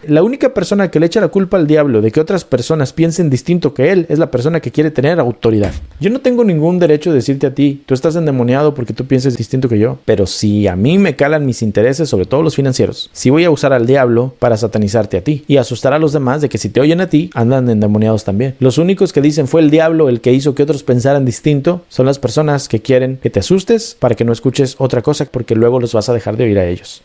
La única persona que le echa la culpa al diablo de que otras personas piensen distinto que él es la persona que quiere tener autoridad. Yo no tengo ningún derecho de decirte a ti, tú estás endemoniado porque tú pienses distinto que yo. Pero si a mí me calan mis intereses, sobre todo los financieros, sí voy a usar al diablo para satanizarte a ti y asustar a los demás de que si te oyen a ti, andan endemoniados también. Los únicos que dicen fue el diablo el que hizo que otros pensaran distinto son las personas que quieren que te asustes para que no escuches otra cosa porque luego los vas a dejar de oír a ellos.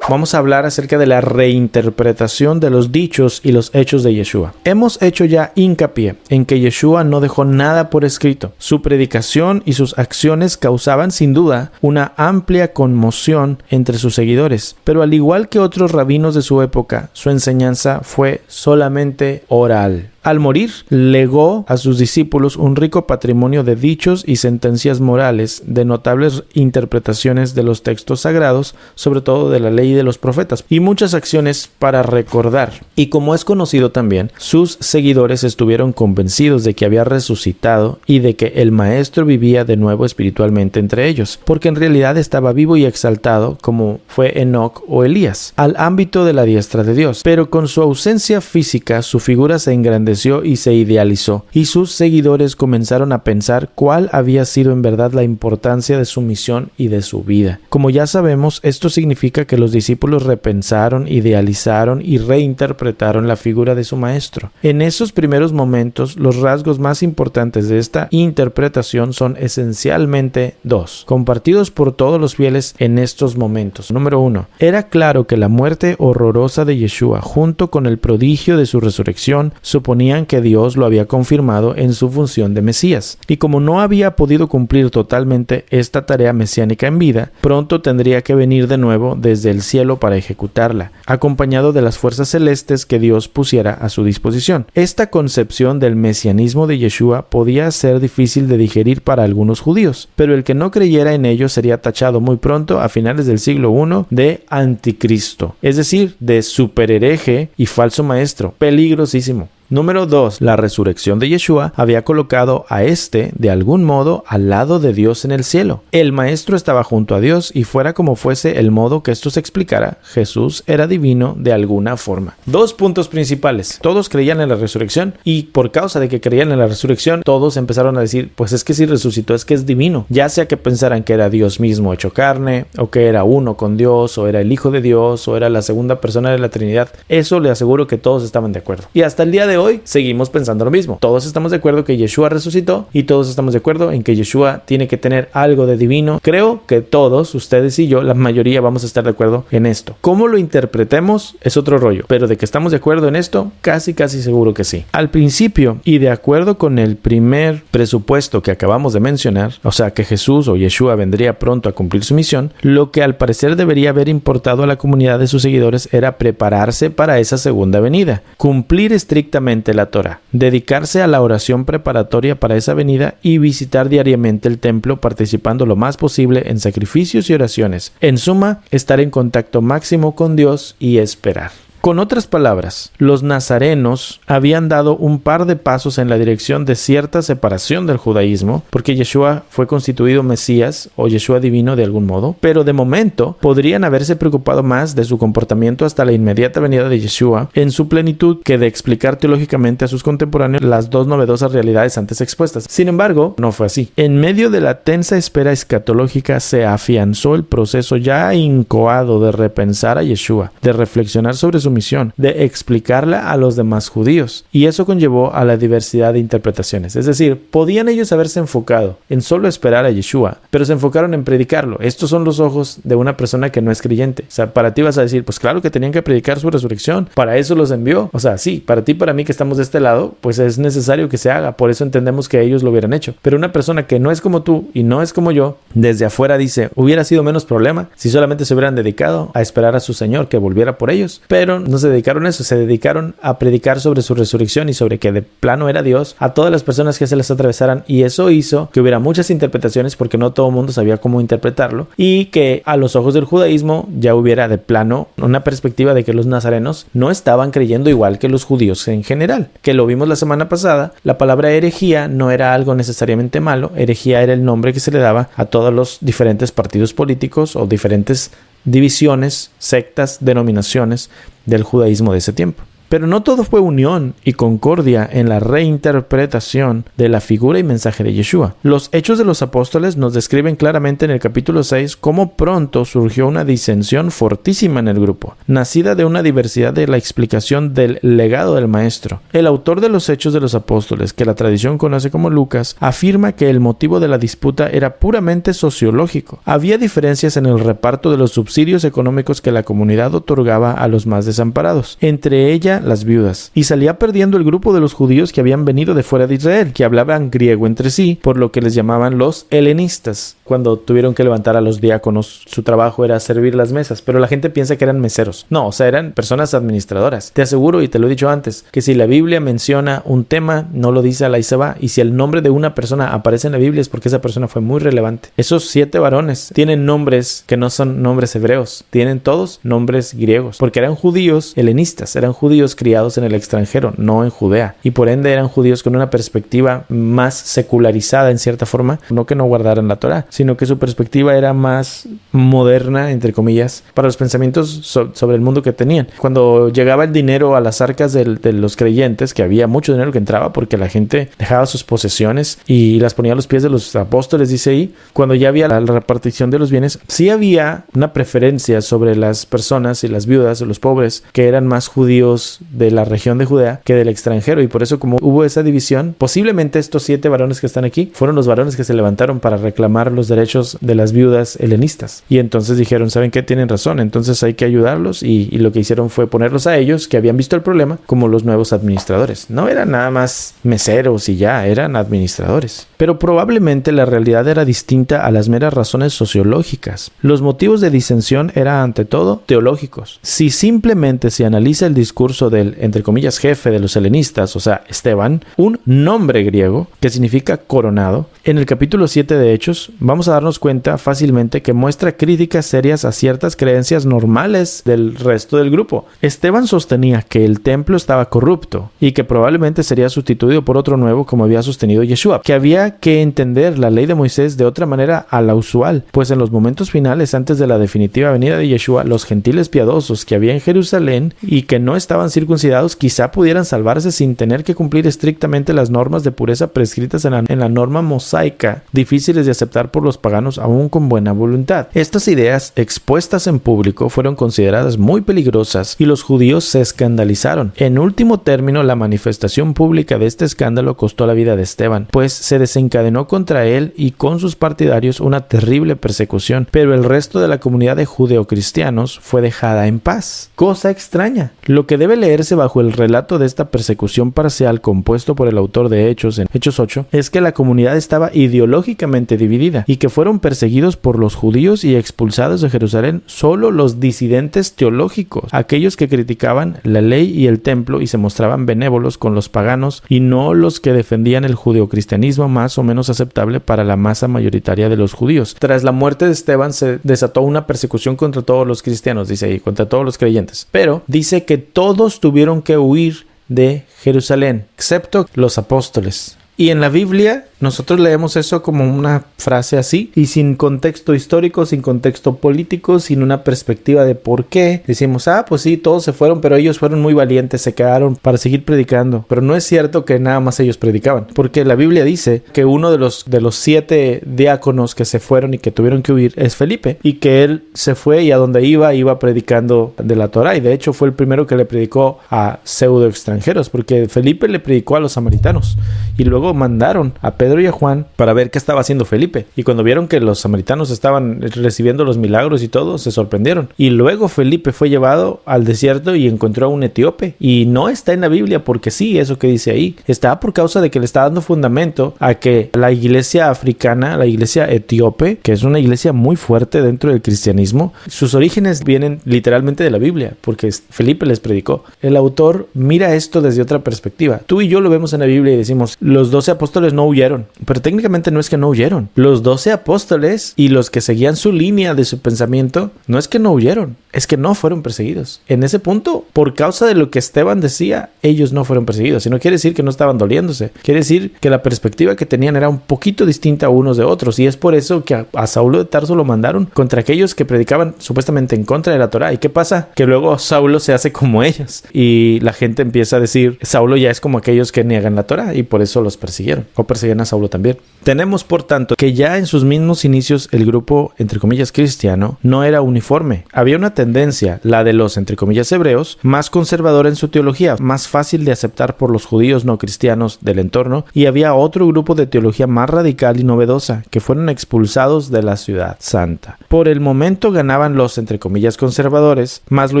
Vamos a hablar acerca de la reinterpretación de los dichos y los hechos de Yeshua. Hemos hecho ya hincapié en que Yeshua no dejó nada por escrito. Su predicación y sus acciones causaban sin duda una amplia conmoción entre sus seguidores, pero al igual que otros rabinos de su época, su enseñanza fue solamente oral. Al morir, legó a sus discípulos un rico patrimonio de dichos y sentencias morales, de notables interpretaciones de los textos sagrados, sobre todo de la ley y de los profetas, y muchas acciones para recordar. Y como es conocido también, sus seguidores estuvieron convencidos de que había resucitado y de que el Maestro vivía de nuevo espiritualmente entre ellos, porque en realidad estaba vivo y exaltado como fue Enoc o Elías, al ámbito de la diestra de Dios. Pero con su ausencia física, su figura se engrandeció y se idealizó, y sus seguidores comenzaron a pensar cuál había sido en verdad la importancia de su misión y de su vida. Como ya sabemos, esto significa que los discípulos repensaron, idealizaron y reinterpretaron la figura de su maestro. En esos primeros momentos, los rasgos más importantes de esta interpretación son esencialmente dos, compartidos por todos los fieles en estos momentos. Número 1. Era claro que la muerte horrorosa de Yeshua, junto con el prodigio de su resurrección, suponían que Dios lo había confirmado en su función de Mesías, y como no había podido cumplir totalmente esta tarea mesiánica en vida, pronto tendría que venir de nuevo desde el cielo para ejecutarla, acompañado de las fuerzas celestes que Dios pusiera a su disposición. Esta concepción del mesianismo de Yeshua podía ser difícil de digerir para algunos judíos, pero el que no creyera en ello sería tachado muy pronto, a finales del siglo I, de anticristo, es decir, de superhereje y falso maestro, peligrosísimo. Número 2. La resurrección de Yeshua había colocado a este, de algún modo, al lado de Dios en el cielo. El Maestro estaba junto a Dios y fuera como fuese el modo que esto se explicara, Jesús era divino de alguna forma. Dos puntos principales. Todos creían en la resurrección y por causa de que creían en la resurrección, todos empezaron a decir, pues es que si resucitó es que es divino. Ya sea que pensaran que era Dios mismo hecho carne, o que era uno con Dios, o era el Hijo de Dios, o era la segunda persona de la Trinidad. Eso le aseguro que todos estaban de acuerdo. Y hasta el día de hoy seguimos pensando lo mismo. Todos estamos de acuerdo que Yeshua resucitó y todos estamos de acuerdo en que Yeshua tiene que tener algo de divino. Creo que todos, ustedes y yo, la mayoría vamos a estar de acuerdo en esto. ¿Cómo lo interpretemos? Es otro rollo, pero de que estamos de acuerdo en esto, casi seguro que sí. Al principio, y de acuerdo con el primer presupuesto que acabamos de mencionar, o sea que Jesús o Yeshua vendría pronto a cumplir su misión, lo que al parecer debería haber importado a la comunidad de sus seguidores era prepararse para esa segunda venida, cumplir estrictamente la Torah, dedicarse a la oración preparatoria para esa venida y visitar diariamente el templo participando lo más posible en sacrificios y oraciones. En suma, estar en contacto máximo con Dios y esperar. Con otras palabras, los nazarenos habían dado un par de pasos en la dirección de cierta separación del judaísmo, porque Yeshua fue constituido Mesías o Yeshua divino de algún modo, pero de momento podrían haberse preocupado más de su comportamiento hasta la inmediata venida de Yeshua en su plenitud que de explicar teológicamente a sus contemporáneos las dos novedosas realidades antes expuestas. Sin embargo, no fue así. En medio de la tensa espera escatológica se afianzó el proceso ya incoado de repensar a Yeshua, de reflexionar sobre su misión, de explicarla a los demás judíos, y eso conllevó a la diversidad de interpretaciones. Es decir, podían ellos haberse enfocado en solo esperar a Yeshua, pero se enfocaron en predicarlo. Estos son los ojos de una persona que no es creyente. O sea, para ti vas a decir, pues claro que tenían que predicar su resurrección, para eso los envió. O sea, sí, para ti, para mí que estamos de este lado, pues es necesario que se haga, por eso entendemos que ellos lo hubieran hecho. Pero una persona que no es como tú y no es como yo, desde afuera dice, hubiera sido menos problema si solamente se hubieran dedicado a esperar a su Señor que volviera por ellos, pero no se dedicaron a eso, se dedicaron a predicar sobre su resurrección y sobre que de plano era Dios a todas las personas que se les atravesaran, y eso hizo que hubiera muchas interpretaciones porque no todo el mundo sabía cómo interpretarlo, y que a los ojos del judaísmo ya hubiera de plano una perspectiva de que los nazarenos no estaban creyendo igual que los judíos en general, que lo vimos la semana pasada. La palabra herejía no era algo necesariamente malo, herejía era el nombre que se le daba a todos los diferentes partidos políticos o diferentes divisiones, sectas, denominaciones del judaísmo de ese tiempo. Pero no todo fue unión y concordia en la reinterpretación de la figura y mensaje de Yeshua. Los Hechos de los Apóstoles nos describen claramente en el capítulo 6 cómo pronto surgió una disensión fortísima en el grupo, nacida de una diversidad de la explicación del legado del maestro. El autor de los Hechos de los Apóstoles, que la tradición conoce como Lucas, afirma que el motivo de la disputa era puramente sociológico. Había diferencias en el reparto de los subsidios económicos que la comunidad otorgaba a los más desamparados, entre ellas las viudas, y salía perdiendo el grupo de los judíos que habían venido de fuera de Israel, que hablaban griego entre sí, por lo que les llamaban los helenistas. Cuando tuvieron que levantar a los diáconos, su trabajo era servir las mesas, pero la gente piensa que eran meseros. No, o sea, eran personas administradoras. Te aseguro, y te lo he dicho antes, que si la Biblia menciona un tema, no lo dice a la y se va, y si el nombre de una persona aparece en la Biblia es porque esa persona fue muy relevante. Esos 7 varones tienen nombres que no son nombres hebreos, tienen todos nombres griegos, porque eran judíos helenistas, eran judíos criados en el extranjero, no en Judea, y por ende eran judíos con una perspectiva más secularizada en cierta forma, no que no guardaran la Torá, sino que su perspectiva era más moderna, entre comillas, para los pensamientos sobre el mundo que tenían. Cuando llegaba el dinero a las arcas de los creyentes, que había mucho dinero que entraba porque la gente dejaba sus posesiones y las ponía a los pies de los apóstoles, dice ahí, cuando ya había la repartición de los bienes, sí había una preferencia sobre las personas y las viudas o los pobres que eran más judíos de la región de Judea que del extranjero, y por eso como hubo esa división, posiblemente estos 7 varones que están aquí fueron los varones que se levantaron para reclamar los derechos de las viudas helenistas, y entonces dijeron, ¿saben qué? Tienen razón, entonces hay que ayudarlos, y lo que hicieron fue ponerlos a ellos, que habían visto el problema, como los nuevos administradores. No eran nada más meseros y ya, eran administradores. Pero probablemente la realidad era distinta a las meras razones sociológicas. Los motivos de disensión eran ante todo teológicos. Si simplemente se analiza el discurso del, entre comillas, jefe de los helenistas, o sea, Esteban, un nombre griego que significa coronado, en el capítulo 7 de Hechos vamos a darnos cuenta fácilmente que muestra críticas serias a ciertas creencias normales del resto del grupo. Esteban sostenía que el templo estaba corrupto y que probablemente sería sustituido por otro nuevo, como había sostenido Yeshua, que había que entender la ley de Moisés de otra manera a la usual, pues en los momentos finales antes de la definitiva venida de Yeshua, los gentiles piadosos que había en Jerusalén y que no estaban circuncidados quizá pudieran salvarse sin tener que cumplir estrictamente las normas de pureza prescritas en la norma mosaica, difíciles de aceptar por los paganos aún con buena voluntad. Estas ideas expuestas en público fueron consideradas muy peligrosas y los judíos se escandalizaron. En último término, la manifestación pública de este escándalo costó la vida de Esteban, pues se desencadenó contra él y con sus partidarios una terrible persecución, pero el resto de la comunidad de judeocristianos fue dejada en paz. Cosa extraña. Lo que debe leerse bajo el relato de esta persecución parcial compuesto por el autor de Hechos en Hechos 8 es que la comunidad estaba ideológicamente dividida y que fueron perseguidos por los judíos y expulsados de Jerusalén solo los disidentes teológicos, aquellos que criticaban la ley y el templo y se mostraban benévolos con los paganos y no los que defendían el judeocristianismo más o menos aceptable para la masa mayoritaria de los judíos. Tras la muerte de Esteban se desató una persecución contra todos los cristianos, dice ahí, contra todos los creyentes, pero dice que todos tuvieron que huir de Jerusalén, excepto los apóstoles. Y en la Biblia nosotros leemos eso como una frase así y sin contexto histórico, sin contexto político, sin una perspectiva de por qué. Decimos, pues sí, todos se fueron, pero ellos fueron muy valientes, se quedaron para seguir predicando. Pero no es cierto que nada más ellos predicaban, porque la Biblia dice que uno de los 7 diáconos que se fueron y que tuvieron que huir es Felipe, y que él se fue y a donde iba predicando de la Torá, y de hecho fue el primero que le predicó a pseudo extranjeros, porque Felipe le predicó a los samaritanos y luego mandaron a Pedro y a Juan para ver qué estaba haciendo Felipe, y cuando vieron que los samaritanos estaban recibiendo los milagros y todo, se sorprendieron. Y luego Felipe fue llevado al desierto y encontró a un etíope, y no está en la Biblia porque sí, eso que dice ahí está por causa de que le está dando fundamento a que la iglesia africana, la iglesia etíope, que es una iglesia muy fuerte dentro del cristianismo, sus orígenes vienen literalmente de la Biblia, porque Felipe les predicó. El autor mira esto desde otra perspectiva. Tú y yo lo vemos en la Biblia y decimos, los 12 apóstoles no huyeron, pero técnicamente no es que no huyeron. Los 12 apóstoles y los que seguían su línea de su pensamiento no es que no huyeron, es que no fueron perseguidos. En ese punto, por causa de lo que Esteban decía, ellos no fueron perseguidos. Y no quiere decir que no estaban doliéndose. Quiere decir que la perspectiva que tenían era un poquito distinta unos de otros. Y es por eso que a Saulo de Tarso lo mandaron contra aquellos que predicaban supuestamente en contra de la Torá. ¿Y qué pasa? Que luego Saulo se hace como ellos. Y la gente empieza a decir, Saulo ya es como aquellos que niegan la Torá. Y por eso los persiguieron. O perseguían a Saulo también. Tenemos, por tanto, que ya en sus mismos inicios el grupo, entre comillas, cristiano, no era uniforme. Había una tendencia, la de los, entre comillas, hebreos, más conservadora en su teología, más fácil de aceptar por los judíos no cristianos del entorno, y había otro grupo de teología más radical y novedosa, que fueron expulsados de la ciudad santa. Por el momento ganaban los, entre comillas, conservadores, mas lo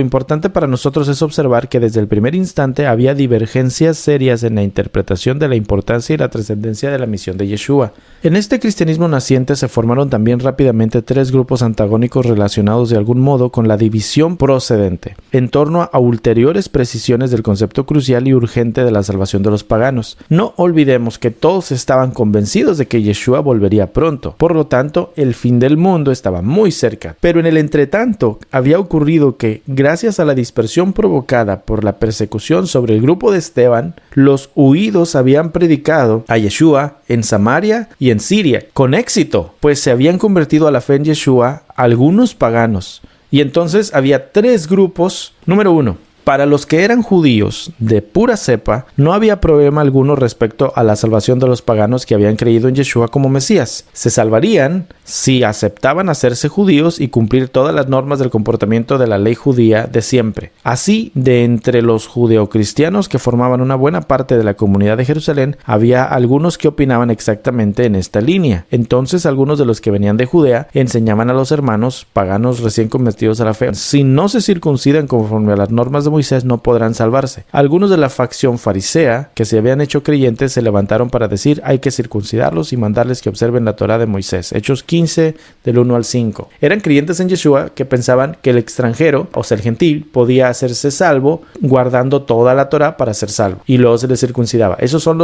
importante para nosotros es observar que desde el primer instante había divergencias serias en la interpretación de la importancia y la trascendencia de la misión de Yeshua. En este cristianismo naciente se formaron también rápidamente tres grupos antagónicos relacionados de algún modo con la división procedente, en torno a ulteriores precisiones del concepto crucial y urgente de la salvación de los paganos. No olvidemos que todos estaban convencidos de que Yeshua volvería pronto, por lo tanto, el fin del mundo estaba muy cerca. Pero en el entretanto, había ocurrido que, gracias a la dispersión provocada por la persecución sobre el grupo de Esteban, los huidos habían predicado a Yeshua en Samaria y en Siria, con éxito, pues se habían convertido a la fe en Yeshua algunos paganos. Y entonces había tres grupos. Número 1. Para los que eran judíos de pura cepa, no había problema alguno respecto a la salvación de los paganos que habían creído en Yeshua como Mesías. Se salvarían si aceptaban hacerse judíos y cumplir todas las normas del comportamiento de la ley judía de siempre. Así, de entre los judeocristianos que formaban una buena parte de la comunidad de Jerusalén, había algunos que opinaban exactamente en esta línea. Entonces, algunos de los que venían de Judea enseñaban a los hermanos paganos recién convertidos a la fe: si no se circuncidan conforme a las normas de Moisés, no podrán salvarse. Algunos de la facción farisea que se habían hecho creyentes se levantaron para decir: hay que circuncidarlos y mandarles que observen la Torá de Moisés. Hechos 15 del 1 al 5. Eran creyentes en Yeshua que pensaban que el extranjero, o sea el gentil, podía hacerse salvo guardando toda la Torá para ser salvo, y luego se les circuncidaba. Esos son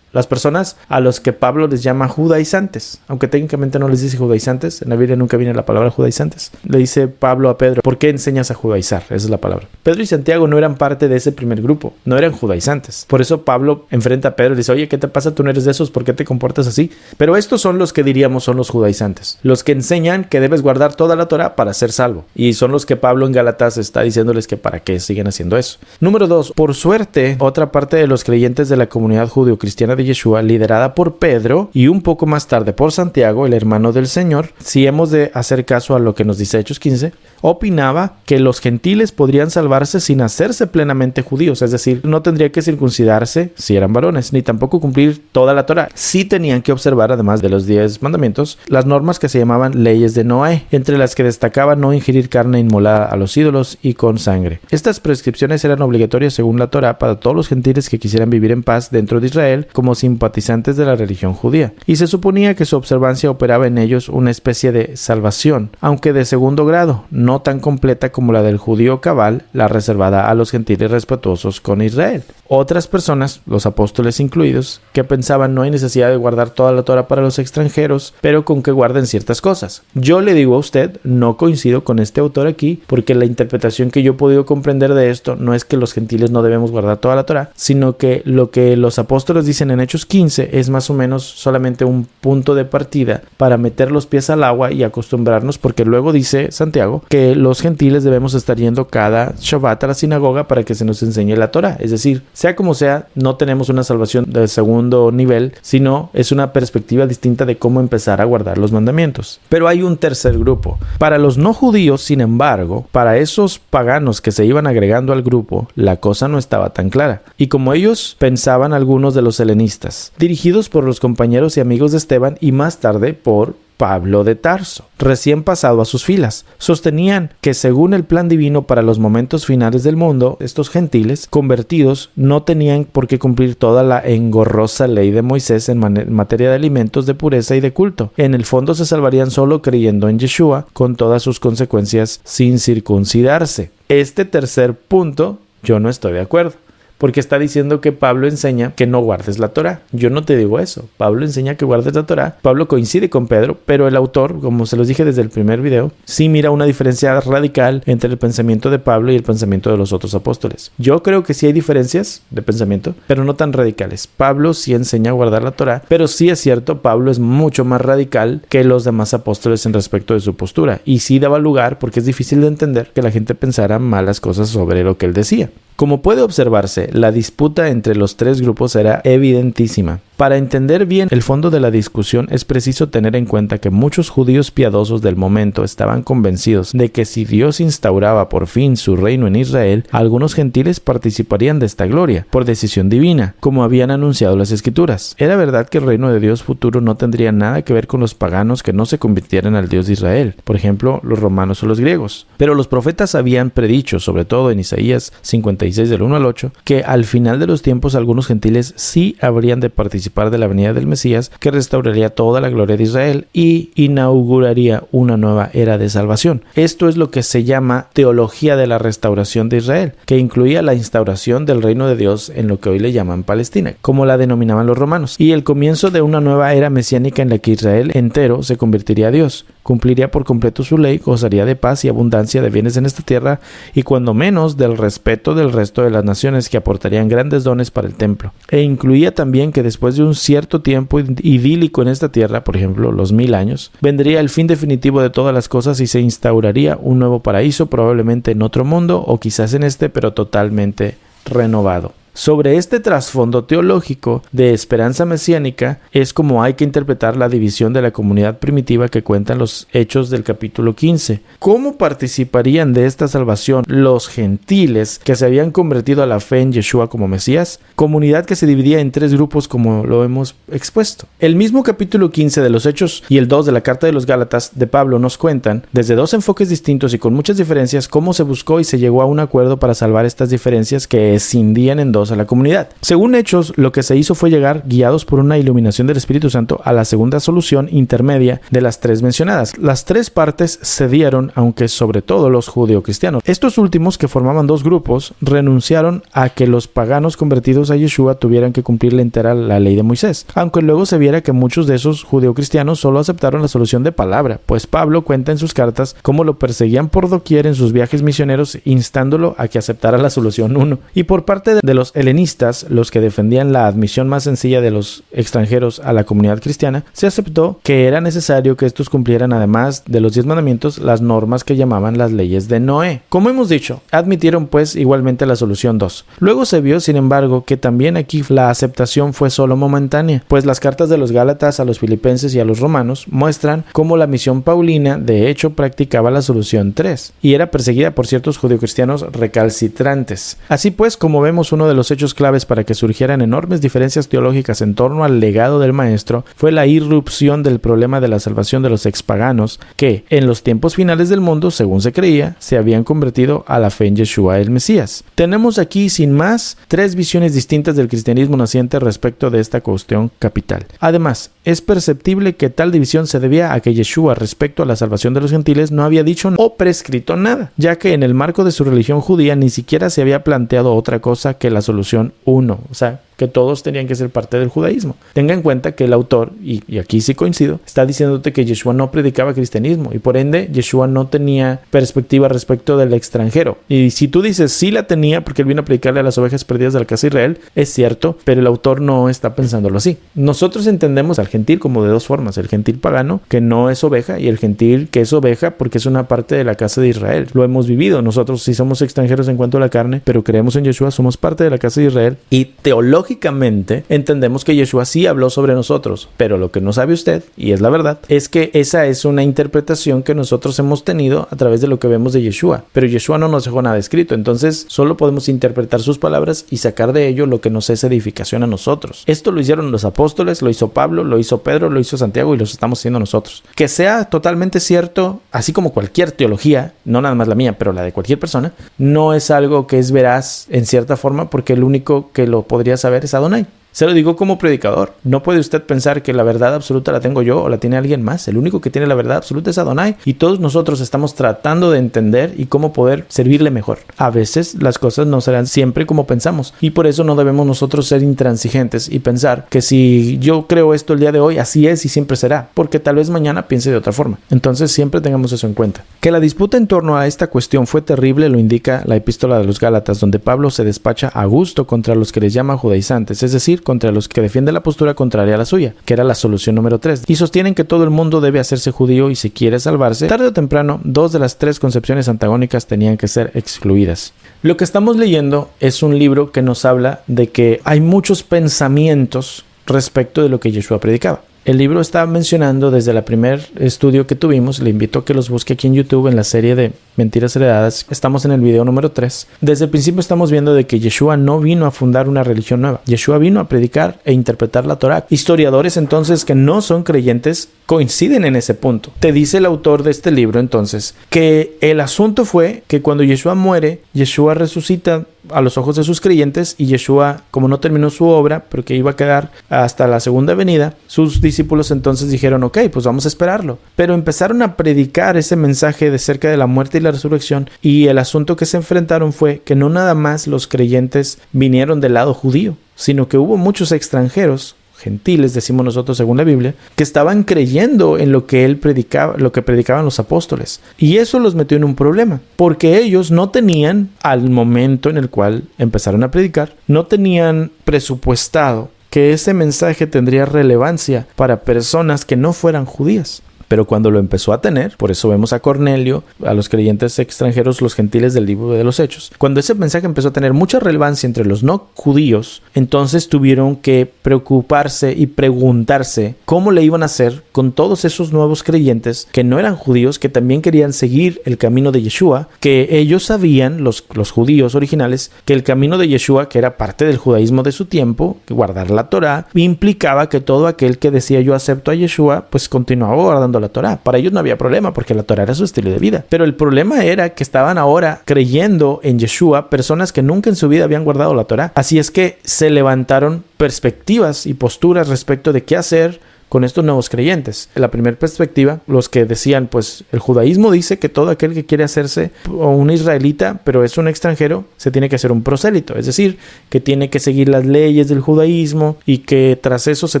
las personas a los que Pablo les llama judaizantes, aunque técnicamente no les dice judaizantes. En la Biblia nunca viene la palabra judaizantes. Le dice Pablo a Pedro: ¿por qué enseñas a judaizar? Esa es la palabra. Pedro y Santiago no eran parte de ese primer grupo, no eran judaizantes. Por eso Pablo enfrenta a Pedro y dice: oye, ¿qué te pasa? Tú no eres de esos, ¿por qué te comportas así? Pero estos son los que diríamos son los judaizantes, los que enseñan que debes guardar toda la Torá para ser salvo, y son los que Pablo en Gálatas está diciéndoles que para qué siguen haciendo eso. Número 2. Por suerte, otra parte de los creyentes de la comunidad judio-cristiana de Yeshua, liderada por Pedro y un poco más tarde por Santiago, el hermano del Señor, si hemos de hacer caso a lo que nos dice Hechos 15, opinaba que los gentiles podrían salvarse sin hacerse plenamente judíos, es decir, no tendría que circuncidarse si eran varones, ni tampoco cumplir toda la Torá. Sí tenían que observar, además de los 10 mandamientos, las normas que se llamaban leyes de Noé, entre las que destacaba no ingerir carne inmolada a los ídolos y con sangre. Estas prescripciones eran obligatorias según la Torá para todos los gentiles que quisieran vivir en paz dentro de Israel como simpatizantes de la religión judía, y se suponía que su observancia operaba en ellos una especie de salvación, aunque de segundo grado, no tan completa como la del judío cabal, la reservada a los gentiles respetuosos con Israel. Otras personas, los apóstoles incluidos, que pensaban no hay necesidad de guardar toda la Torá para los extranjeros, pero con que guarden ciertas cosas. Yo le digo a usted, no coincido con este autor aquí, porque la interpretación que yo he podido comprender de esto no es que los gentiles no debemos guardar toda la Torá, sino que lo que los apóstoles dicen en Hechos 15 es más o menos solamente un punto de partida para meter los pies al agua y acostumbrarnos, porque luego dice Santiago que los gentiles debemos estar yendo cada Shabbat a la sinagoga para que se nos enseñe la Torá. Es decir, sea como sea, no tenemos una salvación de segundo nivel, sino es una perspectiva distinta de cómo empezar a guardar los mandamientos. Pero hay un tercer grupo. Para los no judíos, sin embargo, para esos paganos que se iban agregando al grupo, la cosa no estaba tan clara. Y como ellos pensaban algunos de los helenistas, dirigidos por los compañeros y amigos de Esteban y más tarde por Pablo de Tarso, recién pasado a sus filas, sostenían que según el plan divino para los momentos finales del mundo, estos gentiles convertidos no tenían por qué cumplir toda la engorrosa ley de Moisés en materia de alimentos, de pureza y de culto. En el fondo se salvarían solo creyendo en Yeshua, con todas sus consecuencias, sin circuncidarse. Este tercer punto yo no estoy de acuerdo. porque está diciendo que Pablo enseña que no guardes la Torá. Yo no te digo eso. Pablo enseña que guardes la Torá. Pablo coincide con Pedro, pero el autor, como se los dije desde el primer video, sí mira una diferencia radical entre el pensamiento de Pablo y el pensamiento de los otros apóstoles. Yo creo que sí hay diferencias de pensamiento, pero no tan radicales. Pablo sí enseña a guardar la Torá, pero sí es cierto, Pablo es mucho más radical que los demás apóstoles en respecto de su postura, y sí daba lugar, porque es difícil de entender, que la gente pensara malas cosas sobre lo que él decía. Como puede observarse, la disputa entre los tres grupos era evidentísima. Para entender bien el fondo de la discusión es preciso tener en cuenta que muchos judíos piadosos del momento estaban convencidos de que si Dios instauraba por fin su reino en Israel, algunos gentiles participarían de esta gloria, por decisión divina, como habían anunciado las Escrituras. Era verdad que el reino de Dios futuro no tendría nada que ver con los paganos que no se convirtieran al Dios de Israel, por ejemplo, los romanos o los griegos. Pero los profetas habían predicho, sobre todo en Isaías 56 del 1 al 8, que al final de los tiempos algunos gentiles sí habrían de participar de la venida del Mesías, que restauraría toda la gloria de Israel y inauguraría una nueva era de salvación. Esto es lo que se llama teología de la restauración de Israel, que incluía la instauración del reino de Dios en lo que hoy le llaman Palestina, como la denominaban los romanos, y el comienzo de una nueva era mesiánica en la que Israel entero se convertiría a Dios, cumpliría por completo su ley, gozaría de paz y abundancia de bienes en esta tierra, y cuando menos del respeto del resto de las naciones, que aportarían grandes dones para el templo. E incluía también que después de un cierto tiempo idílico en esta tierra, por ejemplo los 1000 años, vendría el fin definitivo de todas las cosas y se instauraría un nuevo paraíso, probablemente en otro mundo o quizás en este, pero totalmente renovado. Sobre este trasfondo teológico de esperanza mesiánica es como hay que interpretar la división de la comunidad primitiva que cuentan los Hechos del capítulo 15. ¿Cómo participarían de esta salvación los gentiles que se habían convertido a la fe en Yeshua como Mesías? Comunidad que se dividía en tres grupos como lo hemos expuesto. El mismo capítulo 15 de los Hechos y el 2 de la carta de los Gálatas de Pablo nos cuentan, desde dos enfoques distintos y con muchas diferencias, cómo se buscó y se llegó a un acuerdo para salvar estas diferencias que escindían en dos a la comunidad. Según Hechos, lo que se hizo fue llegar, guiados por una iluminación del Espíritu Santo, a la segunda solución intermedia de las tres mencionadas. Las tres partes cedieron, aunque sobre todo los judeocristianos. Estos últimos, que formaban dos grupos, renunciaron a que los paganos convertidos a Yeshua tuvieran que cumplir entera la ley de Moisés, aunque luego se viera que muchos de esos judeocristianos solo aceptaron la solución de palabra, pues Pablo cuenta en sus cartas cómo lo perseguían por doquier en sus viajes misioneros, instándolo a que aceptara la solución 1. Y por parte de los helenistas, los que defendían la admisión más sencilla de los extranjeros a la comunidad cristiana, se aceptó que era necesario que estos cumplieran, además de los 10 mandamientos, las normas que llamaban las leyes de Noé. Como hemos dicho, admitieron pues igualmente la solución 2. Luego se vio, sin embargo, que también aquí la aceptación fue solo momentánea, pues las cartas de los Gálatas a los filipenses y a los romanos muestran cómo la misión paulina de hecho practicaba la solución 3 y era perseguida por ciertos judeocristianos recalcitrantes. Así pues, como vemos, uno de los hechos claves para que surgieran enormes diferencias teológicas en torno al legado del maestro fue la irrupción del problema de la salvación de los expaganos que, en los tiempos finales del mundo, según se creía, se habían convertido a la fe en Yeshua el Mesías. Tenemos aquí, sin más, tres visiones distintas del cristianismo naciente respecto de esta cuestión capital. Además, es perceptible que tal división se debía a que Yeshua, respecto a la salvación de los gentiles, no había dicho o prescrito nada, ya que en el marco de su religión judía ni siquiera se había planteado otra cosa que la solución 1, o sea, que todos tenían que ser parte del judaísmo. Tenga en cuenta que el autor, y aquí sí coincido, está diciéndote que Yeshua no predicaba cristianismo y por ende Yeshua no tenía perspectiva respecto del extranjero. Y si tú dices sí la tenía porque él vino a predicarle a las ovejas perdidas de la casa de Israel, es cierto, pero el autor no está pensándolo así. Nosotros entendemos al gentil como de dos formas: el gentil pagano, que no es oveja, y el gentil que es oveja porque es una parte de la casa de Israel. Lo hemos vivido. Nosotros sí somos extranjeros en cuanto a la carne, pero creemos en Yeshua, somos parte de la casa de Israel y teológicamente entendemos que Yeshua sí habló sobre nosotros, pero lo que no sabe usted, y es la verdad, es que esa es una interpretación que nosotros hemos tenido a través de lo que vemos de Yeshua, pero Yeshua no nos dejó nada escrito, entonces solo podemos interpretar sus palabras y sacar de ello lo que nos es edificación a nosotros. Esto lo hicieron los apóstoles, lo hizo Pablo, lo hizo Pedro, lo hizo Santiago y lo estamos haciendo nosotros. Que sea totalmente cierto, así como cualquier teología, no nada más la mía, pero la de cualquier persona, no es algo que es veraz en cierta forma, porque el único que lo podría saber es Adonai. Se lo digo como predicador. No puede usted pensar que la verdad absoluta la tengo yo o la tiene alguien más. El único que tiene la verdad absoluta es Adonai, y todos nosotros estamos tratando de entender y cómo poder servirle mejor. A veces las cosas no serán siempre como pensamos, y por eso no debemos nosotros ser intransigentes y pensar que si yo creo esto el día de hoy, así es y siempre será, porque tal vez mañana piense de otra forma. Entonces siempre tengamos eso en cuenta. Que la disputa en torno a esta cuestión fue terrible lo indica la epístola de los Gálatas, donde Pablo se despacha a gusto contra los que les llama judaizantes, es decir, contra los que defienden la postura contraria a la suya, que era la solución número 3, y sostienen que todo el mundo debe hacerse judío, y si quiere salvarse, tarde o temprano, 2 de las 3 concepciones antagónicas tenían que ser excluidas. Lo que estamos leyendo es un libro que nos habla de que hay muchos pensamientos respecto de lo que Yeshua predicaba. El libro está mencionando desde el primer estudio que tuvimos, le invito a que los busque aquí en YouTube en la serie de Mentiras Heredadas. Estamos en el video número 3. Desde el principio estamos viendo de que Yeshua no vino a fundar una religión nueva. Yeshua vino a predicar e interpretar la Torá. Historiadores entonces que no son creyentes coinciden en ese punto. Te dice el autor de este libro entonces que el asunto fue que cuando Yeshua muere, Yeshua resucita a los ojos de sus creyentes, y Yeshua, como no terminó su obra, pero que iba a quedar hasta la segunda venida, sus discípulos entonces dijeron, ok, pues vamos a esperarlo. Pero empezaron a predicar ese mensaje de cerca de la muerte y la resurrección, y el asunto que se enfrentaron fue que no nada más los creyentes vinieron del lado judío, sino que hubo muchos extranjeros, gentiles, decimos nosotros según la Biblia, que estaban creyendo en lo que él predicaba, lo que predicaban los apóstoles. Y eso los metió en un problema, porque ellos no tenían, al momento en el cual empezaron a predicar, no tenían presupuestado que ese mensaje tendría relevancia para personas que no fueran judías. Pero cuando lo empezó a tener, por eso vemos a Cornelio, a los creyentes extranjeros, los gentiles del libro de los Hechos. Cuando ese mensaje empezó a tener mucha relevancia entre los no judíos, entonces tuvieron que preocuparse y preguntarse cómo le iban a hacer con todos esos nuevos creyentes que no eran judíos, que también querían seguir el camino de Yeshua, que ellos sabían, los judíos originales, que el camino de Yeshua, que era parte del judaísmo de su tiempo, que guardar la Torá, implicaba que todo aquel que decía yo acepto a Yeshua, pues continuaba guardando la Torá. Para ellos no había problema, porque la Torá era su estilo de vida. Pero el problema era que estaban ahora creyendo en Yeshua personas que nunca en su vida habían guardado la Torá. Así es que se levantaron perspectivas y posturas respecto de qué hacer con estos nuevos creyentes. En la primera perspectiva, los que decían, pues el judaísmo dice que todo aquel que quiere hacerse un israelita, pero es un extranjero, se tiene que hacer un prosélito, es decir, que tiene que seguir las leyes del judaísmo y que tras eso se